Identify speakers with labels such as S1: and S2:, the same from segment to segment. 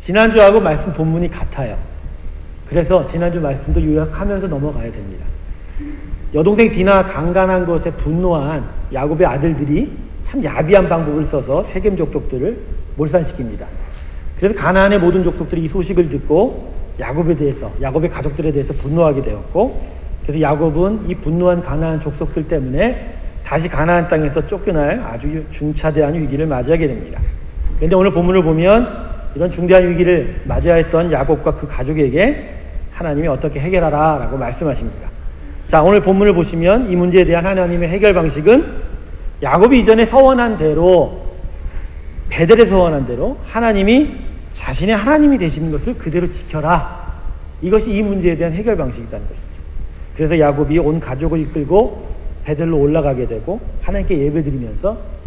S1: 지난주하고 말씀 본문이 같아요. 그래서 지난주 말씀도 요약하면서 넘어가야 됩니다. 여동생 디나 강간한 것에 분노한 야곱의 아들들이 참 야비한 방법을 써서 세겜 족속들을 몰살시킵니다. 그래서 가나안의 모든 족속들이 이 소식을 듣고 야곱의 가족들에 대해서 분노하게 되었고, 그래서 야곱은 이 분노한 가나안 족속들 때문에 다시 가나안 땅에서 쫓겨날 아주 중차대한 위기를 맞이하게 됩니다. 그런데 오늘 본문을 보면 이런 중대한 위기를 맞이해야 했던 야곱과 그 가족에게 하나님이 어떻게 해결하라 라고 말씀하십니다. 자, 오늘 본문을 보시면 이 문제에 대한 하나님의 해결 방식은 야곱이 이전에 서원한 대로, 베델에 서원한 대로 하나님이 자신의 하나님이 되시는 것을 그대로 지켜라. 이것이 이 문제에 대한 해결 방식이라는 것이죠. 그래서 야곱이 온 가족을 이끌고 베델로 올라가게 되고 하나님께 예배드리면서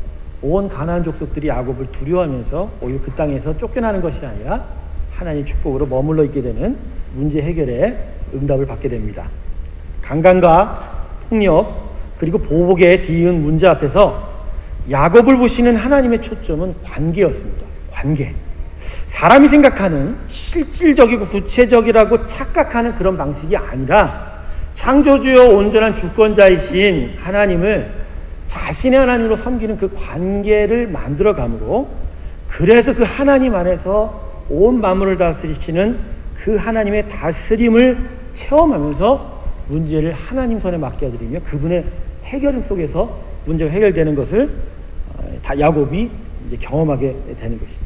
S1: 온 가나안 족속들이 야곱을 두려워하면서 오히려 그 땅에서 쫓겨나는 것이 아니라 하나님의 축복으로 머물러 있게 되는 문제 해결에 응답을 받게 됩니다. 강간과 폭력 그리고 보복에 뒤이은 문제 앞에서 야곱을 보시는 하나님의 초점은 관계였습니다. 관계. 사람이 생각하는 실질적이고 구체적이라고 착각하는 그런 방식이 아니라 창조주여 온전한 주권자이신 하나님을 자신의 하나님으로 섬기는 그 관계를 만들어감으로, 그래서 그 하나님 안에서 온 만물을 다스리시는 그 하나님의 다스림을 체험하면서 문제를 하나님 손에 맡겨드리며 그분의 해결 속에서 문제가 해결되는 것을 야곱이 이제 경험하게 되는 것이죠.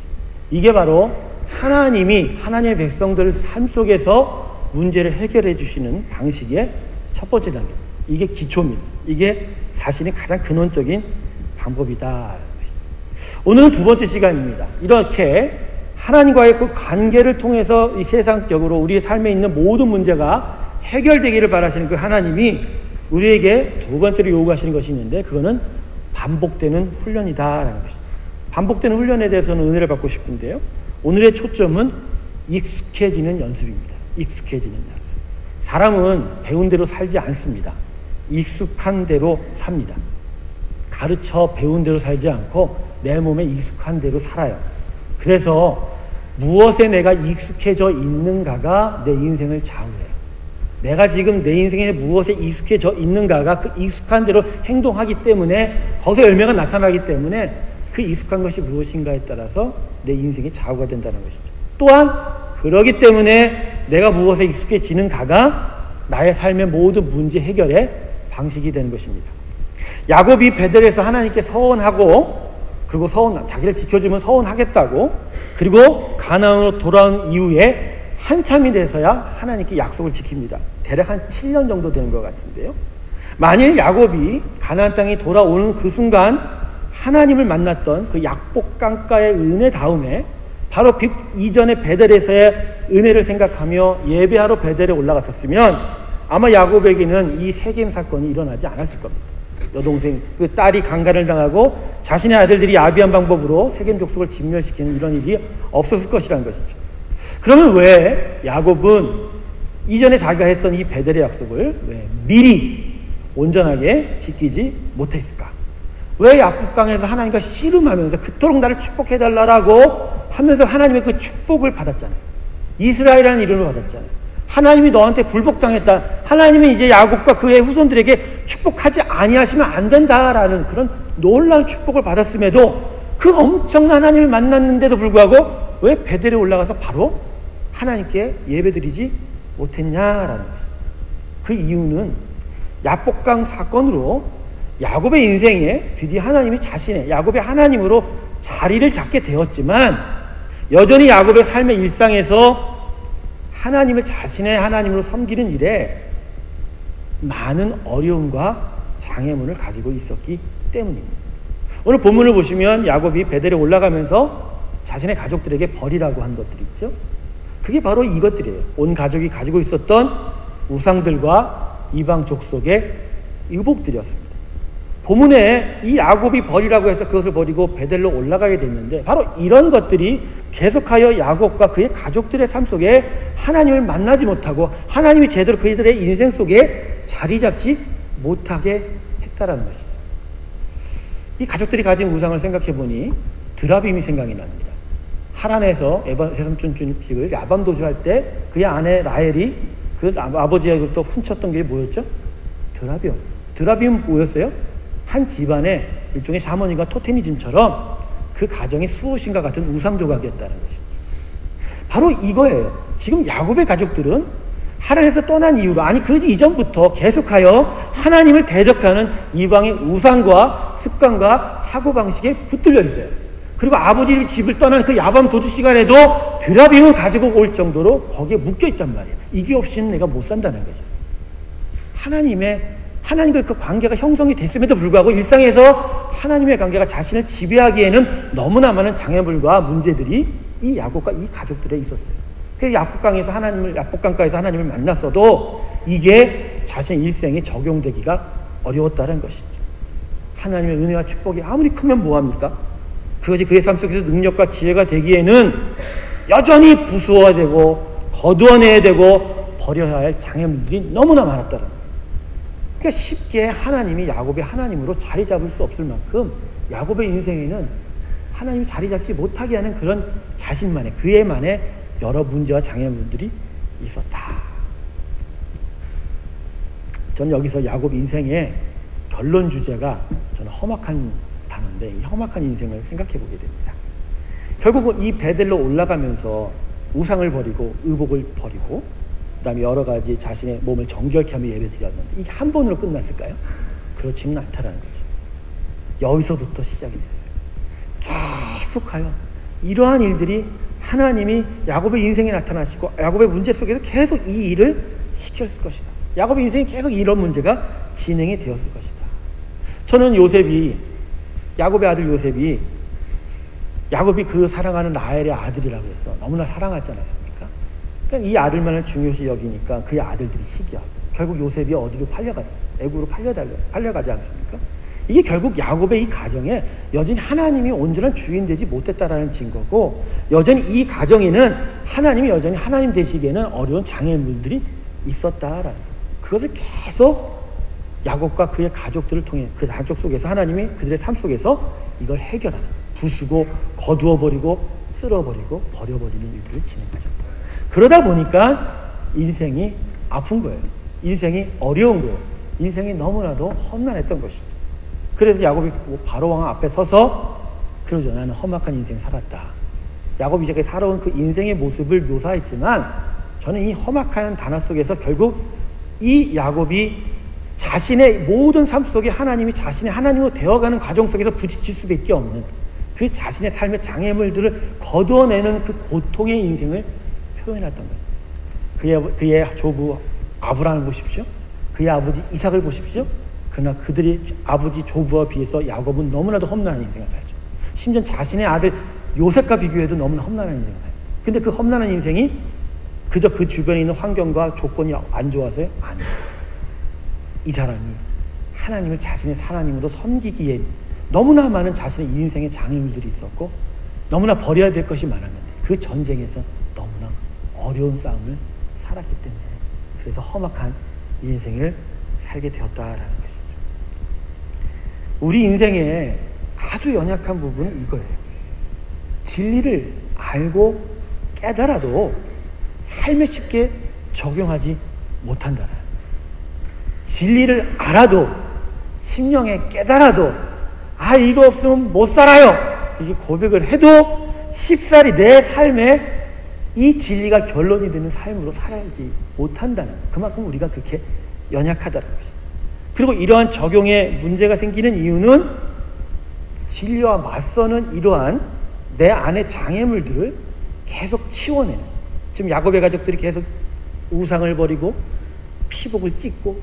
S1: 이게 바로 하나님이 하나님의 백성들 삶 속에서 문제를 해결해 주시는 방식의 첫 번째 단계. 이게 기초입니다. 이게 자신의 가장 근원적인 방법이다. 오늘은 두 번째 시간입니다. 이렇게 하나님과의 그 관계를 통해서 이 세상적으로 우리의 삶에 있는 모든 문제가 해결되기를 바라시는 그 하나님이 우리에게 두 번째로 요구하시는 것이 있는데, 그거는 반복되는 훈련이다라는 것이죠. 반복되는 훈련에 대해서는 은혜를 받고 싶은데요, 오늘의 초점은 익숙해지는 연습입니다. 익숙해지는 연습. 사람은 배운 대로 살지 않습니다. 익숙한 대로 삽니다. 가르쳐 배운 대로 살지 않고 내 몸에 익숙한 대로 살아요. 그래서 무엇에 내가 익숙해져 있는가가 내 인생을 좌우해요. 내가 지금 내 인생에 무엇에 익숙해져 있는가가 그 익숙한 대로 행동하기 때문에, 거기서 열매가 나타나기 때문에 그 익숙한 것이 무엇인가에 따라서 내 인생이 좌우가 된다는 것이죠. 또한 그러기 때문에 내가 무엇에 익숙해지는가가 나의 삶의 모든 문제 해결의 방식이 되는 것입니다. 야곱이 베델에서 하나님께 서원하고, 그리고 자기를 지켜주면 서원하겠다고, 그리고 가나안으로 돌아온 이후에 한참이 돼서야 하나님께 약속을 지킵니다. 대략 한 7년 정도 되는 것 같은데요. 만일 야곱이 가나안 땅에 돌아오는 그 순간 하나님을 만났던 그 약복강가의 은혜 다음에 바로 이전의 베델에서의 은혜를 생각하며 예배하러 베델에 올라갔었으면 아마 야곱에게는 이 세겜 사건이 일어나지 않았을 겁니다. 여동생 그 딸이 강간을 당하고 자신의 아들들이 야비한 방법으로 세겜 족속을 진멸시키는 이런 일이 없었을 것이라는 것이죠. 그러면 왜 야곱은 이전에 자기가 했던 이 베델의 약속을 왜 미리 온전하게 지키지 못했을까? 왜 약복강에서 하나님과 씨름하면서 그토록 나를 축복해달라고 하면서 하나님의 그 축복을 받았잖아요. 이스라엘이라는 이름을 받았잖아요. 하나님이 너한테 굴복당했다. 하나님이 이제 야곱과 그의 후손들에게 축복하지 아니하시면 안 된다라는 그런 놀라운 축복을 받았음에도 그 엄청난 하나님을 만났는데도 불구하고 왜 베델에 올라가서 바로 하나님께 예배드리지 못했냐라는 것입니다. 그 이유는 약복강 사건으로 야곱의 인생에 드디어 하나님이 자신의 야곱의 하나님으로 자리를 잡게 되었지만, 여전히 야곱의 삶의 일상에서 하나님을 자신의 하나님으로 섬기는 일에 많은 어려움과 장애물을 가지고 있었기 때문입니다. 오늘 본문을 보시면 야곱이 베델에 올라가면서 자신의 가족들에게 버리라고 한 것들이 있죠. 그게 바로 이것들이에요. 온 가족이 가지고 있었던 우상들과 이방 족속의 의복들이었습니다. 본문에 이 야곱이 버리라고 해서 그것을 버리고 베델로 올라가게 됐는데, 바로 이런 것들이 계속하여 야곱과 그의 가족들의 삶 속에 하나님을 만나지 못하고 하나님이 제대로 그들의 인생 속에 자리 잡지 못하게 했다라는 것이죠. 이 가족들이 가진 우상을 생각해 보니 드라빔이 생각이 납니다. 하란에서 새삼촌집을 야밤 도주할 때 그의 아내 라헬이 그 아버지에게부터 훔쳤던 게 뭐였죠? 드라비움. 드라비움 뭐였어요? 한 집안의 일종의 샤머니가 토테미즘처럼 그 가정이 수호신과 같은 우상 조각이었다는 것이죠. 바로 이거예요. 지금 야곱의 가족들은 하란에서 떠난 이후로, 아니 그 이전부터 계속하여 하나님을 대적하는 이방의 우상과 습관과 사고방식에 붙들려 있어요. 그리고 아버지 집을 떠나는 그 야밤 도주 시간에도 드라빔을 가지고 올 정도로 거기에 묶여 있단 말이에요. 이게 없이는 내가 못 산다는 거죠. 하나님과 그 관계가 형성이 됐음에도 불구하고 일상에서 하나님의 관계가 자신을 지배하기에는 너무나 많은 장애물과 문제들이 이 야곱과 이 가족들에 있었어요. 그래서 야복강가에서 하나님을 만났어도 이게 자신의 일생에 적용되기가 어려웠다는 것이죠. 하나님의 은혜와 축복이 아무리 크면 뭐합니까? 그것이 그의 삶 속에서 능력과 지혜가 되기에는 여전히 부수어야 되고 거두어내야 되고 버려야 할 장애물들이 너무나 많았다는 거예요. 그러니까 쉽게 하나님이 야곱의 하나님으로 자리 잡을 수 없을 만큼 야곱의 인생에는 하나님이 자리 잡지 못하게 하는 그런 자신만의, 그의만의 여러 문제와 장애물들이 있었다. 저는 여기서 야곱 인생의 결론 주제가 저는 험악한 단어인데, 이 험악한 인생을 생각해 보게 됩니다. 결국은 이 베델로 올라가면서 우상을 버리고 의복을 버리고 그 다음에 여러 가지 자신의 몸을 정결케 하며 예배 드렸는데 이게 한 번으로 끝났을까요? 그렇지는 않다라는 거죠. 여기서부터 시작이 됐어요. 계속하여 이러한 일들이 하나님이 야곱의 인생에 나타나시고 야곱의 문제 속에서 계속 이 일을 시켰을 것이다. 야곱의 인생에 계속 이런 문제가 진행이 되었을 것이다. 저는 야곱의 아들 요셉이 야곱이 그 사랑하는 라헬의 아들이라고 해서 너무나 사랑하지 않았습니까? 그러니까 이 아들만을 중요시 여기니까 그의 아들들이 시기하고 결국 요셉이 어디로 애굽으로 팔려가지 않습니까? 이게 결국 야곱의 이 가정에 여전히 하나님이 온전한 주인 되지 못했다라는 증거고, 여전히 이 가정에는 하나님이 여전히 하나님 되시기에는 어려운 장애물들이 있었다라는, 그것을 계속 야곱과 그의 가족들을 통해 그 가족 속에서 하나님이 그들의 삶 속에서 이걸 해결하는, 부수고 거두어버리고 쓸어버리고 버려버리는 일들을 진행하셨다. 그러다 보니까 인생이 아픈 거예요. 인생이 어려운 거예요. 인생이 너무나도 험난했던 것이죠. 그래서 야곱이 바로왕 앞에 서서 그러죠. 나는 험악한 인생 살았다. 야곱이 이제 살아온 그 인생의 모습을 묘사했지만 저는 이 험악한 단어 속에서 결국 이 야곱이 자신의 모든 삶 속에 하나님이 자신의 하나님으로 되어가는 과정 속에서 부딪힐 수밖에 없는 그 자신의 삶의 장애물들을 거두어내는 그 고통의 인생을 표현했던 거예요. 그의 조부 아브라함을 보십시오. 그의 아버지 이삭을 보십시오. 그러나 그들이 아버지 조부와 비해서 야곱은 너무나도 험난한 인생을 살죠. 심지어 자신의 아들 요셉과 비교해도 너무나 험난한 인생을 살죠. 근데 그 험난한 인생이 그저 그 주변에 있는 환경과 조건이 안 좋아서요? 아니에요. 이 사람이 하나님을 자신의 하나님으로 섬기기에 너무나 많은 자신의 인생의 장애물들이 있었고 너무나 버려야 될 것이 많았는데 그 전쟁에서 너무나 어려운 싸움을 살았기 때문에 그래서 험악한 인생을 살게 되었다라는 것이죠. 우리 인생의 아주 연약한 부분은 이거예요. 진리를 알고 깨달아도 삶에 쉽게 적용하지 못한다는, 진리를 알아도 심령에 깨달아도 이거 없으면 못 살아요 이게 고백을 해도 쉽사리 내 삶에 이 진리가 결론이 되는 삶으로 살아야지 못한다는, 그만큼 우리가 그렇게 연약하다는 것입니다. 그리고 이러한 적용에 문제가 생기는 이유는 진리와 맞서는 이러한 내 안의 장애물들을 계속 치워내는, 지금 야곱의 가족들이 계속 우상을 버리고 피복을 찢고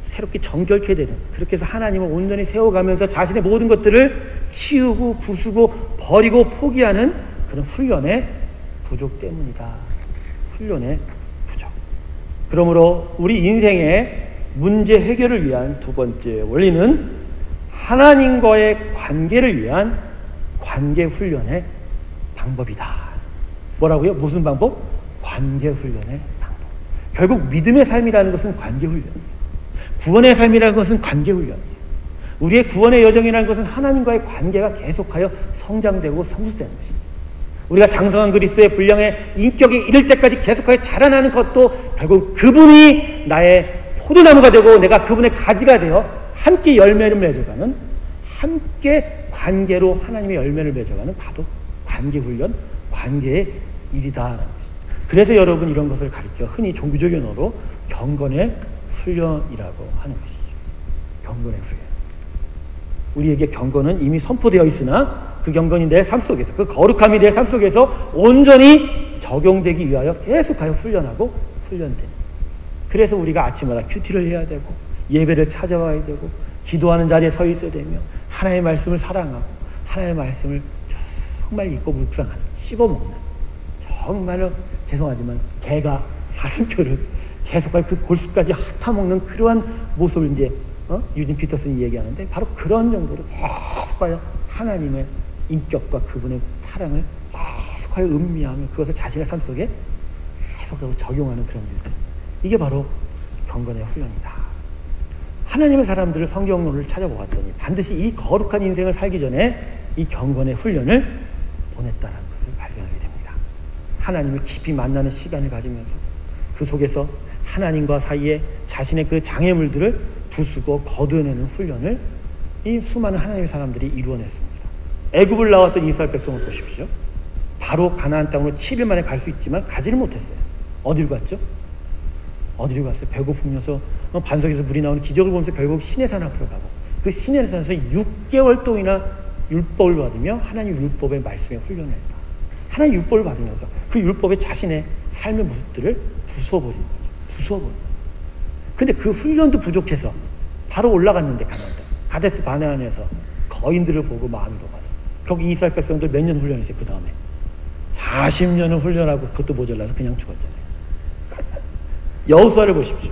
S1: 새롭게 정결케 되는, 그렇게 해서 하나님을 온전히 세워가면서 자신의 모든 것들을 치우고 부수고 버리고 포기하는 그런 훈련의 부족 때문이다. 훈련의 부족. 그러므로 우리 인생의 문제 해결을 위한 두 번째 원리는 하나님과의 관계를 위한 관계 훈련의 방법이다. 뭐라고요? 무슨 방법? 관계 훈련의 방법. 결국 믿음의 삶이라는 것은 관계 훈련이에요. 구원의 삶이라는 것은 관계 훈련이에요. 우리의 구원의 여정이라는 것은 하나님과의 관계가 계속하여 성장되고 성숙되는 것입니다. 우리가 장성한 그리스도의 분량의 인격에 이를 때까지 계속하여 자라나는 것도 결국 그분이 나의 포도나무가 되고 내가 그분의 가지가 되어 함께 열매를 맺어가는, 함께 관계로 하나님의 열매를 맺어가는 바로 관계훈련, 관계의 일이다라는 것입니다. 그래서 여러분 이런 것을 가리켜 흔히 종교적 언어로 경건의 훈련이라고 하는 것이죠. 경건의 훈련. 우리에게 경건은 이미 선포되어 있으나 그 경건이 내 삶 속에서, 그 거룩함이 내 삶 속에서 온전히 적용되기 위하여 계속하여 훈련하고 훈련됩니다. 그래서 우리가 아침마다 큐티를 해야 되고 예배를 찾아와야 되고 기도하는 자리에 서 있어야 되며 하나님의 말씀을 사랑하고 하나님의 말씀을 정말 읽고 묵상하는, 씹어먹는, 정말로 죄송하지만 개가 사슴표를 계속하여 그 골수까지 핥아먹는 그러한 모습을 이제 유진 피터슨이 얘기하는데, 바로 그런 정도로 계속하여 하나님의 인격과 그분의 사랑을 계속하여 음미하며 그것을 자신의 삶 속에 계속하여 적용하는 그런 일들, 이게 바로 경건의 훈련이다. 하나님의 사람들을 성경론을 찾아보았더니 반드시 이 거룩한 인생을 살기 전에 이 경건의 훈련을 보냈다는 것을 발견하게 됩니다. 하나님을 깊이 만나는 시간을 가지면서 그 속에서 하나님과 사이에 자신의 그 장애물들을 부수고 거두어내는 훈련을 이 수많은 하나님의 사람들이 이루어냈습니다. 애굽을 나왔던 이스라엘 백성을 보십시오. 바로 가나안 땅으로 7일 만에 갈 수 있지만 가지를 못했어요. 어디로 갔죠? 어디로 갔어요? 배고프면서 반석에서 물이 나오는 기적을 보면서 결국 시내산 앞으로 가고, 그 시내산에서 6개월 동안이나 율법을 받으며 하나님 율법의 말씀에 훈련을 했다. 하나님 율법을 받으면서 그 율법의 자신의 삶의 모습들을 부숴버린 거죠. 부숴버린 거죠. 근데 그 훈련도 부족해서 바로 올라갔는데 가나안 땅 가데스 바네안에서 거인들을 보고 마음이 녹아서 결국 이스라엘 백성들 몇 년 훈련했어요. 그 다음에 40년을 훈련하고 그것도 모자라서 그냥 죽었잖아요. 여호수아를 보십시오.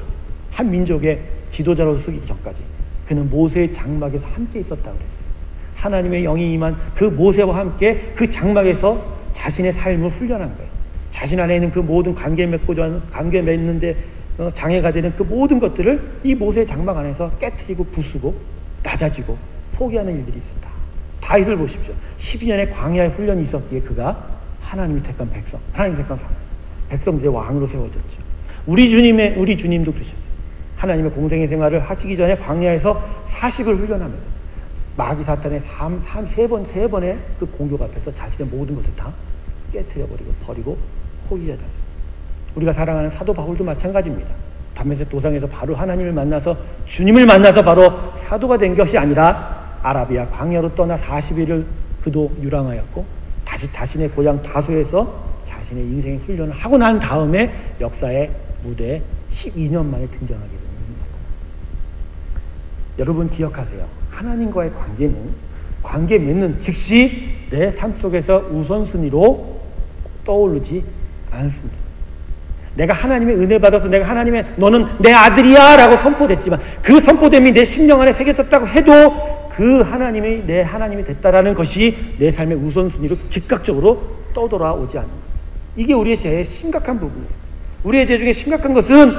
S1: 한 민족의 지도자로 서기 전까지 그는 모세의 장막에서 함께 있었다고 그랬어요. 하나님의 영이 임한 그 모세와 함께 그 장막에서 자신의 삶을 훈련한 거예요. 자신 안에 있는 그 모든 관계 맺는데 장애가 되는 그 모든 것들을 이 모세의 장막 안에서 깨트리고 부수고 낮아지고 포기하는 일들이 있었다. 다윗을 보십시오. 12년의 광야의 훈련이 있었기에 그가 하나님이 택한 백성, 하나님 택한 백성들의 왕으로 세워졌죠. 우리 주님도 그러셨어요. 하나님의 공생의 생활을 하시기 전에 광야에서 40을 훈련하면서 마귀 사탄의 세 번의 그 공격 앞에서 자신의 모든 것을 다 깨트려버리고 버리고 포기하였습니다. 우리가 사랑하는 사도 바울도 마찬가지입니다. 다메섹 도상에서 바로 하나님을 만나서 주님을 만나서 바로 사도가 된 것이 아니라 아라비아 광야로 떠나 40일을 그도 유랑하였고 다시 자신의 고향 다소에서 자신의 인생의 훈련을 하고 난 다음에 역사의 무대에 12년 만에 등장하게 됩니다. 여러분 기억하세요. 하나님과의 관계 맺는 즉시 내 삶 속에서 우선순위로 떠오르지 않습니다. 내가 하나님의 은혜 받아서 내가 너는 내 아들이야 라고 선포됐지만 그 선포됨이 내 심령 안에 새겨졌다고 해도 그 하나님이 내 하나님이 됐다라는 것이 내 삶의 우선순위로 즉각적으로 떠돌아오지 않는 거죠. 이게 우리의 죄의 심각한 부분이에요. 우리의 죄 중에 심각한 것은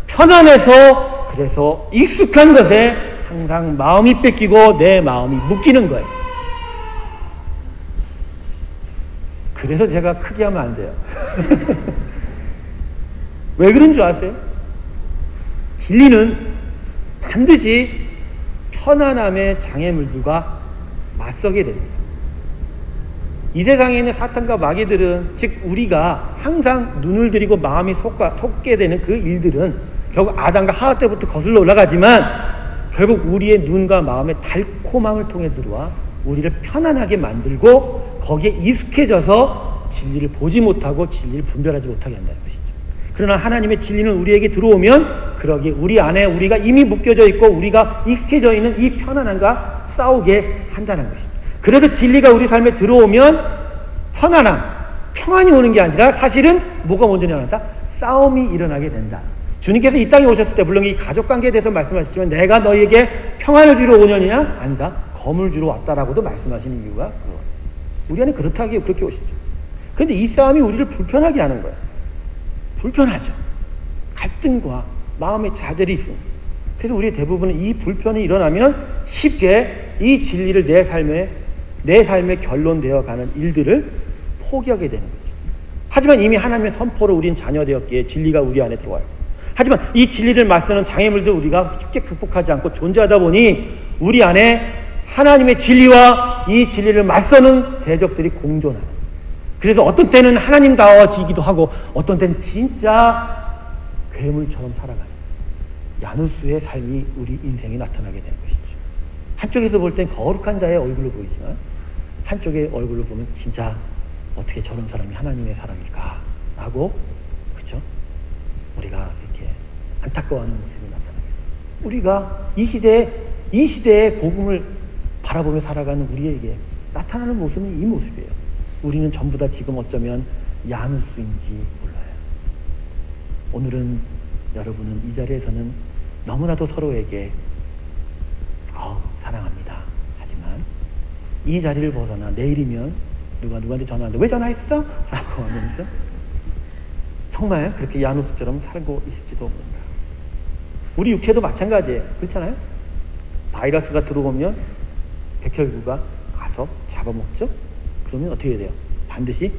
S1: 편안해서 그래서 익숙한 것에 항상 마음이 뺏기고 내 마음이 묶이는 거예요. 그래서 제가 크게 하면 안 돼요. 왜 그런 줄 아세요? 진리는 반드시 편안함의 장애물들과 맞서게 됩니다. 이 세상에 있는 사탄과 마귀들은, 즉 우리가 항상 눈을 들이고 마음이 속게 되는 그 일들은 결국 아담과 하와 때부터 거슬러 올라가지만 결국 우리의 눈과 마음의 달콤함을 통해 들어와 우리를 편안하게 만들고 거기에 익숙해져서 진리를 보지 못하고 진리를 분별하지 못하게 한다는 것이죠. 그러나 하나님의 진리는 우리에게 들어오면 그러기에 우리 안에 우리가 이미 묶여져 있고 우리가 익숙해져 있는 이 편안함과 싸우게 한다는 것이죠. 그래서 진리가 우리 삶에 들어오면 평안이 오는 게 아니라 사실은 뭐가 먼저 일어난다? 싸움이 일어나게 된다. 주님께서 이 땅에 오셨을 때 물론 이 가족관계에 대해서 말씀하셨지만 내가 너희에게 평안을 주러 오느냐? 아니다. 검을 주러 왔다라고도 말씀하시는 이유가 그거예요. 우리 안에 그렇다기에 그렇게 오시죠. 그런데 이 싸움이 우리를 불편하게 하는 거예요. 불편하죠. 갈등과 마음의 좌절이 있습니다. 그래서 우리 대부분은 이 불편이 일어나면 쉽게 이 진리를 내 삶에 결론되어 가는 일들을 포기하게 되는 거죠. 하지만 이미 하나님의 선포로 우린 자녀되었기에 진리가 우리 안에 들어와요. 하지만 이 진리를 맞서는 장애물들 우리가 쉽게 극복하지 않고 존재하다 보니 우리 안에 하나님의 진리와 이 진리를 맞서는 대적들이 공존하는. 그래서 어떤 때는 하나님다워지기도 하고 어떤 때는 진짜 괴물처럼 살아가는 야누스의 삶이 우리 인생에 나타나게 되는 것이죠. 한쪽에서 볼 땐 거룩한 자의 얼굴로 보이지만 한쪽의 얼굴로 보면 진짜 어떻게 저런 사람이 하나님의 사람일까 라고, 그렇죠? 우리가 이렇게 안타까워하는 모습이 나타나게 돼요. 우리가 이 시대의 복음을 바라보며 살아가는 우리에게 나타나는 모습은 이 모습이에요. 우리는 전부 다 지금 어쩌면 야누스인지 몰라요. 오늘은 여러분은 이 자리에서는 너무나도 서로에게 사랑합니다. 하지만 이 자리를 벗어나 내일이면 누구한테 전화하는데 왜 전화했어? 라고 하면서 정말 그렇게 야누스처럼 살고 있을지도 모른다. 우리 육체도 마찬가지예요. 그렇잖아요? 바이러스가 들어오면 백혈구가 가서 잡아먹죠? 그러면 어떻게 돼요? 반드시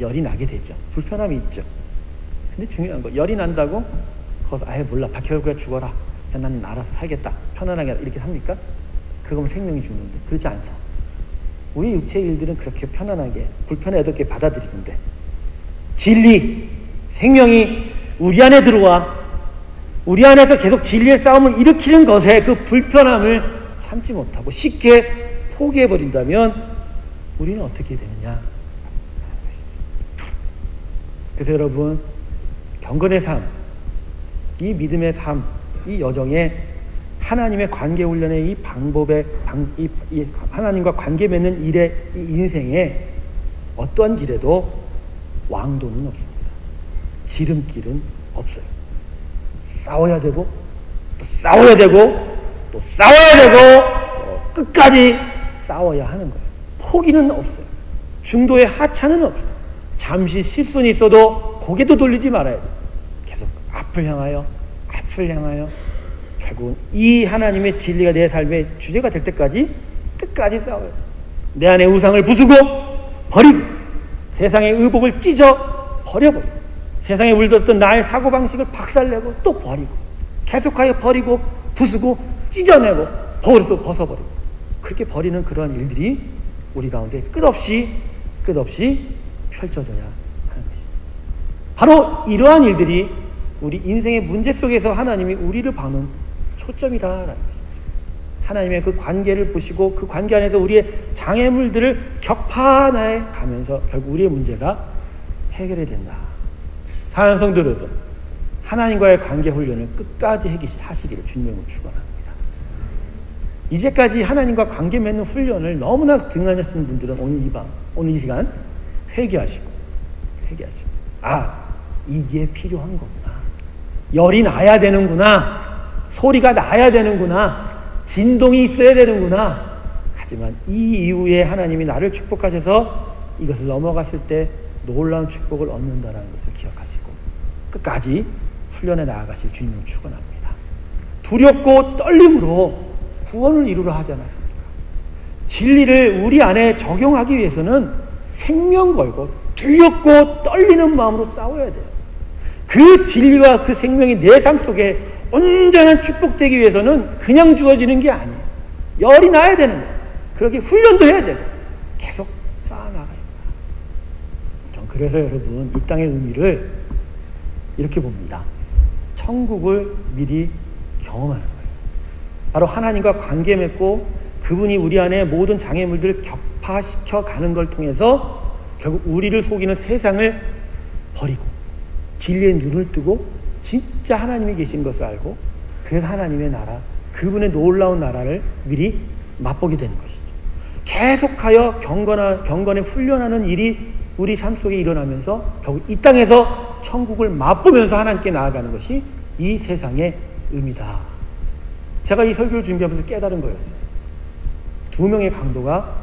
S1: 열이 나게 되죠. 불편함이 있죠. 근데 중요한 거, 열이 난다고 거기서 아예 몰라, 백혈구가 죽어라, 난 알아서 살겠다, 편안하게 이렇게 합니까? 그거면 생명이 죽는데 그렇지 않죠. 우리 육체의 일들은 그렇게 편안하게 불편해도 이렇게 받아들이는데 진리, 생명이 우리 안에 들어와 우리 안에서 계속 진리의 싸움을 일으키는 것에 그 불편함을 참지 못하고 쉽게 포기해버린다면 우리는 어떻게 되느냐. 그래서 여러분, 경건의 삶, 이 믿음의 삶, 이 여정에 하나님의 관계 훈련의 이 방법에 이 하나님과 관계 맺는 일의 이 인생에 어떠한 길에도 왕도는 없습니다. 지름길은 없어요. 싸워야 되고 또 싸워야 되고 또 싸워야 되고 또 끝까지 싸워야 하는 거예요. 포기는 없어요. 중도의 하차는 없어요. 잠시 실수는 있어도 고개도 돌리지 말아야 돼요. 계속 앞을 향하여 결국은 이 하나님의 진리가 내 삶의 주제가 될 때까지 끝까지 싸워요. 내 안의 우상을 부수고 버리고 세상의 의복을 찢어 버려버리고 세상에 물들었던 나의 사고방식을 박살내고 또 버리고 계속하여 버리고 부수고 찢어내고 벗어버리고 그렇게 버리는 그러한 일들이 우리 가운데 끝없이 펼쳐져야 하는 것입니다. 바로 이러한 일들이 우리 인생의 문제 속에서 하나님이 우리를 봐는 초점이다라는 것입니다. 하나님의 그 관계를 보시고 그 관계 안에서 우리의 장애물들을 격파해 가면서 결국 우리의 문제가 해결이 된다. 사랑하는 성도 여러분, 하나님과의 관계 훈련을 끝까지 하시기를 주님으로 축원합니다. 이제까지 하나님과 관계 맺는 훈련을 너무나 등한하시는 분들은 오늘 이 시간 회개하시고 이게 필요한 거구나. 열이 나야 되는구나. 소리가 나야 되는구나. 진동이 있어야 되는구나. 하지만 이 이후에 하나님이 나를 축복하셔서 이것을 넘어갔을 때 놀라운 축복을 얻는다는 것을 기억하시고 끝까지 훈련해 나아가실 주님을 축원합니다. 두렵고 떨림으로 구원을 이루려 하지 않았습니까? 진리를 우리 안에 적용하기 위해서는 생명 걸고 두렵고 떨리는 마음으로 싸워야 돼요. 그 진리와 그 생명이 내 삶 속에 온전한 축복되기 위해서는 그냥 주어지는 게 아니에요. 열이 나야 되는 거예요. 그렇게 훈련도 해야 되고 계속 쌓아나가야 돼요. 전 그래서 여러분 이 땅의 의미를 이렇게 봅니다. 천국을 미리 경험하는 거예요. 바로 하나님과 관계 맺고 그분이 우리 안에 모든 장애물들을 격파시켜 가는 걸 통해서 결국 우리를 속이는 세상을 버리고 진리의 눈을 뜨고 진짜 하나님이 계신 것을 알고 그래서 하나님의 나라, 그분의 놀라운 나라를 미리 맛보게 되는 것이죠. 계속하여 경건에 훈련하는 일이 우리 삶 속에 일어나면서 결국 이 땅에서 천국을 맛보면서 하나님께 나아가는 것이 이 세상의 의미다. 제가 이 설교를 준비하면서 깨달은 거였어요. 두 명의 강도가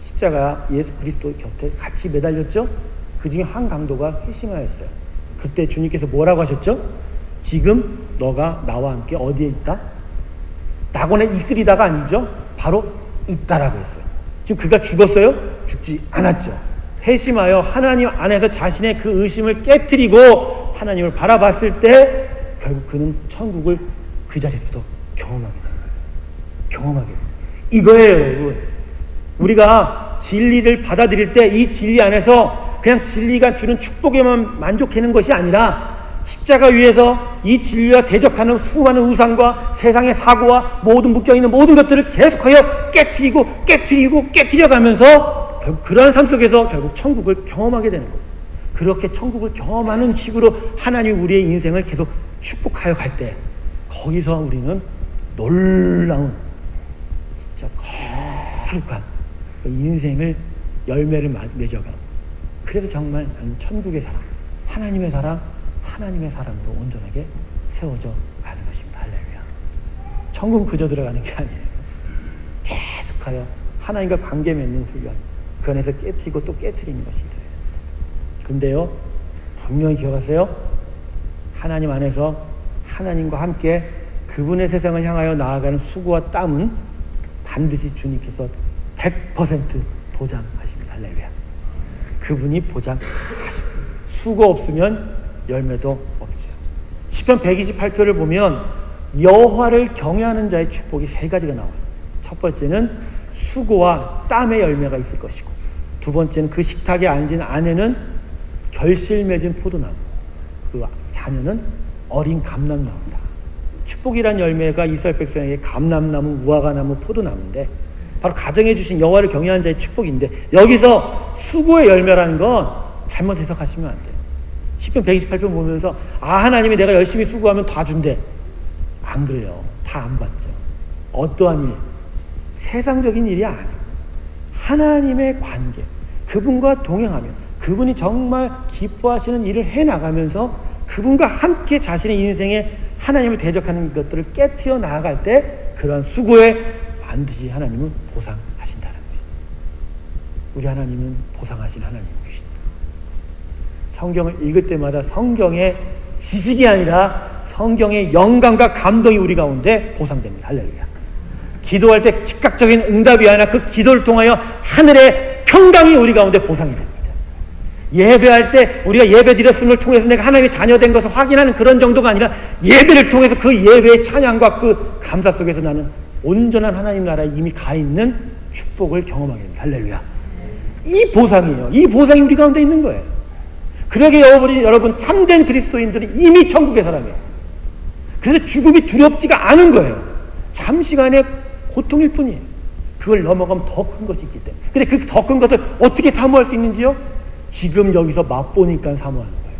S1: 십자가 예수 그리스도 곁에 같이 매달렸죠. 그 중에 한 강도가 회심하였어요. 그때 주님께서 뭐라고 하셨죠? 지금 너가 나와 함께 어디에 있다? 낙원에 있으리다가 아니죠. 바로 있다라고 했어요. 지금 그가 죽었어요? 죽지 않았죠. 회심하여 하나님 안에서 자신의 그 의심을 깨트리고 하나님을 바라봤을 때 결국 그는 천국을 그 자리에서부터 경험하게 됩니다. 경험하게 됩니다. 이거예요, 여러분. 우리가 진리를 받아들일 때 이 진리 안에서 그냥 진리가 주는 축복에만 만족하는 것이 아니라 십자가 위에서 이 진리와 대적하는 수많은 우상과 세상의 사고와 모든 묶여있는 모든 것들을 계속하여 깨트려가면서 결국 그러한 삶 속에서 결국 천국을 경험하게 되는 거예요. 그렇게 천국을 경험하는 식으로 하나님이 우리의 인생을 계속 축복하여 갈 때 거기서 우리는 놀라운 진짜 거룩한 인생을 열매를 맺어가. 그래서 정말 나는 천국의 사람, 하나님의 사람, 하나님의 사람으로 온전하게 세워져 가는 것입니다. 할렐루야. 천국은 그저 들어가는 게 아니에요. 계속하여 하나님과 관계 맺는 순간 그 안에서 깨트리고 또 깨트리는 것이 있어요. 근데요, 분명히 기억하세요. 하나님 안에서 하나님과 함께 그분의 세상을 향하여 나아가는 수고와 땀은 반드시 주님께서 100% 보장하십니다. 할렐루야. 그분이 보장하십니다. 수고 없으면 열매도 없죠. 시편 128편을 보면 여호와를 경외하는 자의 축복이 세 가지가 나와요. 첫 번째는 수고와 땀의 열매가 있을 것이고, 두 번째는 그 식탁에 앉은 아내는 결실 맺은 포도나무, 그 자녀는 어린 감람나무다. 축복이란 열매가 이스라엘 백성에게 감람나무, 무화과나무, 포도나무인데 바로 가정해 주신 여호와를 경외하는 자의 축복인데, 여기서 수고의 열매라는 건 잘못 해석하시면 안 돼요. 시편 128편 보면서 하나님이 내가 열심히 수고하면 다 준대. 안 그래요. 다 안 받죠. 어떠한 일, 세상적인 일이 아니고 하나님의 관계, 그분과 동행하며 그분이 정말 기뻐하시는 일을 해나가면서 그분과 함께 자신의 인생에 하나님을 대적하는 것들을 깨트려 나아갈 때 그러한 수고에 반드시 하나님은 보상하신다는 것입니다. 우리 하나님은 보상하신 하나님이십니다. 성경을 읽을 때마다 성경의 지식이 아니라 성경의 영감과 감동이 우리 가운데 보상됩니다. 할렐루야. 기도할 때 즉각적인 응답이 아니라 그 기도를 통하여 하늘의 평강이 우리 가운데 보상이 됩니다. 예배할 때 우리가 예배 드렸음을 통해서 내가 하나님의 자녀된 것을 확인하는 그런 정도가 아니라 예배를 통해서 그 예배의 찬양과 그 감사 속에서 나는 온전한 하나님 나라에 이미 가 있는 축복을 경험하게 됩니다. 할렐루야. 이 보상이에요. 이 보상이 우리 가운데 있는 거예요. 그러게 여러분 참된 그리스도인들은 이미 천국의 사람이에요. 그래서 죽음이 두렵지가 않은 거예요. 잠시간의 고통일 뿐이에요. 그걸 넘어가면 더 큰 것이 있기 때문에. 근데 그 더 큰 것을 어떻게 사모할 수 있는지요? 지금 여기서 맛보니까 사모하는 거예요.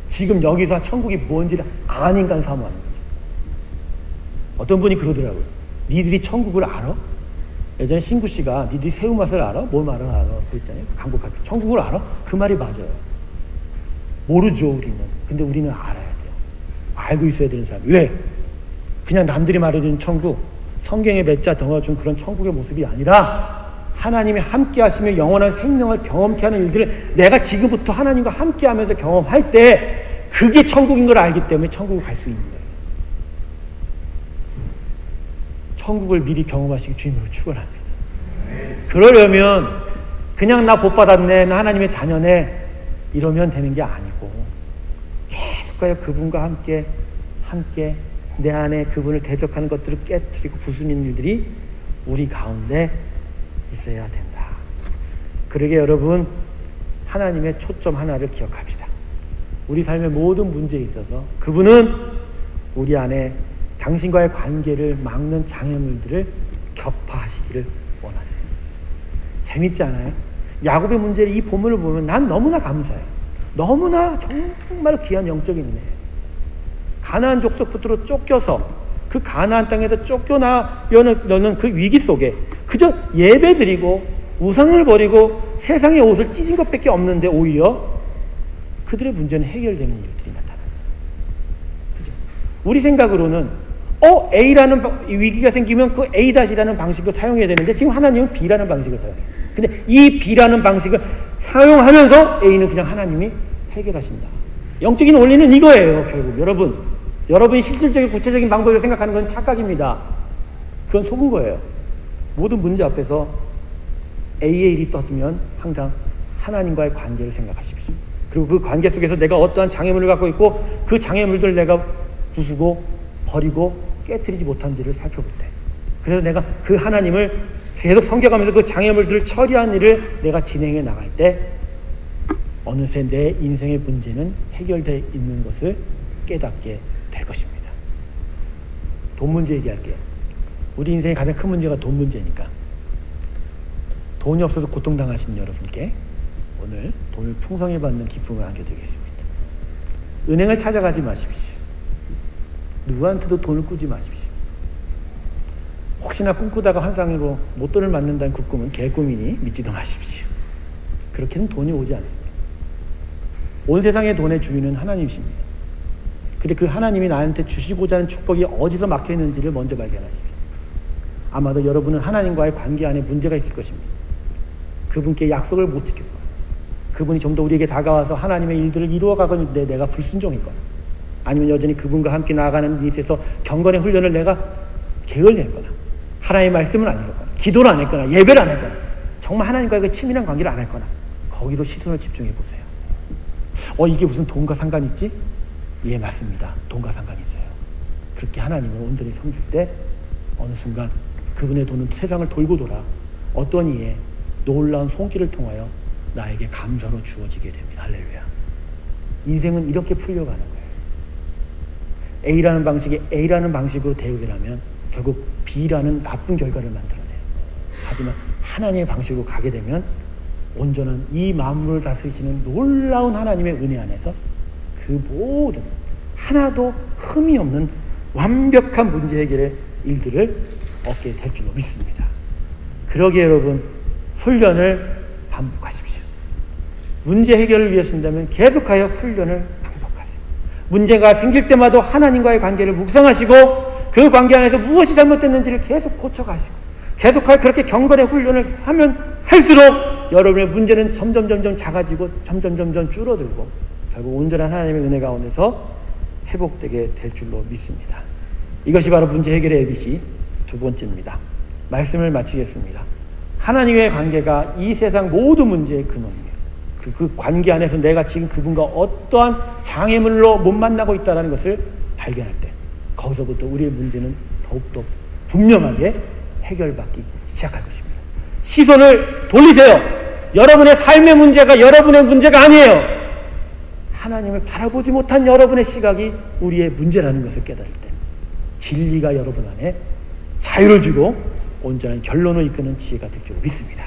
S1: 지금 여기서 천국이 뭔지를 아니까 사모하는 거죠. 어떤 분이 그러더라고요. 니들이 천국을 알아? 예전에 신구 씨가 니들이 새우 맛을 알아? 뭘 말을 알아? 그랬잖아요. 강북 앞에. 천국을 알아? 그 말이 맞아요. 모르죠, 우리는. 근데 우리는 알아야 돼요. 알고 있어야 되는 사람. 왜? 그냥 남들이 말해주는 천국, 성경에 몇 자 덩어준 그런 천국의 모습이 아니라 하나님이 함께 하시며 영원한 생명을 경험케 하는 일들을 내가 지금부터 하나님과 함께 하면서 경험할 때 그게 천국인 걸 알기 때문에 천국을 갈 수 있는 거예요. 천국을 미리 경험하시기 주님으로 축원합니다. 그러려면 그냥 나 복 받았네, 나 하나님의 자녀네 이러면 되는 게 아니고 계속하여 그분과 함께 내 안에 그분을 대적하는 것들을 깨트리고 부수는 일들이 우리 가운데 있어야 된다. 그러게 여러분, 하나님의 초점 하나를 기억합시다. 우리 삶의 모든 문제에 있어서 그분은 우리 안에 당신과의 관계를 막는 장애물들을 격파하시기를 원하세요. 재밌지 않아요? 야곱의 문제를 이 본문을 보면 난 너무나 감사해요. 너무나 정말 귀한 영적인 은혜예요. 가나안 족속부터 쫓겨서 그 가나안 땅에서 쫓겨나려는 그 위기 속에 그저 예배드리고 우상을 버리고 세상의 옷을 찢은 것밖에 없는데 오히려 그들의 문제는 해결되는 일들이 나타나요. 그죠? 우리 생각으로는 A라는 위기가 생기면 그 A-라는 방식을 사용해야 되는데 지금 하나님은 B라는 방식을 사용해요. 근데 이 B라는 방식을 사용하면서 A는 그냥 하나님이 해결하신다. 영적인 원리는 이거예요. 결국 여러분이 실질적인 구체적인 방법을 생각하는 건 착각입니다. 그건 속은 거예요. 모든 문제 앞에서 A의 일이 떠지면 항상 하나님과의 관계를 생각하십시오. 그리고 그 관계 속에서 내가 어떠한 장애물을 갖고 있고 그 장애물들을 내가 부수고 버리고 깨트리지 못한지를 살펴볼 때, 그래서 내가 그 하나님을 계속 섬겨가면서 그 장애물들을 처리하는 일을 내가 진행해 나갈 때 어느새 내 인생의 문제는 해결되어 있는 것을 깨닫게 될 것입니다. 돈 문제 얘기할게요. 우리 인생의 가장 큰 문제가 돈 문제니까 돈이 없어서 고통당하신 여러분께 오늘 돈을 풍성히 받는 기쁨을 안겨드리겠습니다. 은행을 찾아가지 마십시오. 누구한테도 돈을 꾸지 마십시오. 혹시나 꿈꾸다가 환상으로 못돈을 맞는다는 그 꿈은 개꿈이니 믿지도 마십시오. 그렇게는 돈이 오지 않습니다. 온 세상의 돈의 주인은 하나님이십니다. 그런데 그 하나님이 나한테 주시고자 하는 축복이 어디서 막혀있는지를 먼저 발견하십시오. 아마도 여러분은 하나님과의 관계 안에 문제가 있을 것입니다. 그분께 약속을 못 지켰거나, 그분이 좀 더 우리에게 다가와서 하나님의 일들을 이루어가거나 내가 불순종했거나, 아니면 여전히 그분과 함께 나아가는 일에서 경건의 훈련을 내가 게을리했거나, 하나님의 말씀을 안 읽었거나, 기도를 안 했거나, 예배를 안 했거나, 정말 하나님과의 그 친밀한 관계를 안 했거나, 거기로 시선을 집중해 보세요. 이게 무슨 돈과 상관이 있지? 예, 맞습니다. 돈과 상관이 있어요. 그렇게 하나님을 온전히 섬길 때 어느 순간 그분의 돈은 세상을 돌고 돌아 어떤 이의 놀라운 손길을 통하여 나에게 감사로 주어지게 됩니다. 할렐루야. 인생은 이렇게 풀려가는 거예요. A라는 방식이 A라는 방식으로 대응하면 결국 B라는 나쁜 결과를 만들어내요. 하지만 하나님의 방식으로 가게 되면 온전한 이 만물을 다스리시는 놀라운 하나님의 은혜 안에서 그 모든 하나도 흠이 없는 완벽한 문제 해결의 일들을 얻게 될 줄로 믿습니다. 그러기에 여러분, 훈련을 반복하십시오. 문제 해결을 위해서인다면 계속하여 훈련을 반복하세요. 문제가 생길 때마다 하나님과의 관계를 묵상하시고 그 관계 안에서 무엇이 잘못됐는지를 계속 고쳐가시고 계속하여 그렇게 경건의 훈련을 하면 할수록 여러분의 문제는 점점 작아지고 점점 줄어들고 결국 온전한 하나님의 은혜 가운데서 회복되게 될 줄로 믿습니다. 이것이 바로 문제 해결의 ABC 두 번째입니다. 말씀을 마치겠습니다. 하나님의 관계가 이 세상 모든 문제의 근원입니다. 그 관계 안에서 내가 지금 그분과 어떠한 장애물로 못 만나고 있다는 것을 발견할 때 거기서부터 우리의 문제는 더욱더 분명하게 해결받기 시작할 것입니다. 시선을 돌리세요. 여러분의 삶의 문제가 여러분의 문제가 아니에요. 하나님을 바라보지 못한 여러분의 시각이 우리의 문제라는 것을 깨달을 때 진리가 여러분 안에 자유를 주고 온전한 결론을 이끄는 지혜가 될 줄 믿습니다.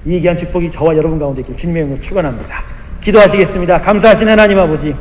S1: 이 귀한 축복이 저와 여러분 가운데 있길 주님의 이름으로 축원합니다. 기도하시겠습니다. 감사하신 하나님 아버지,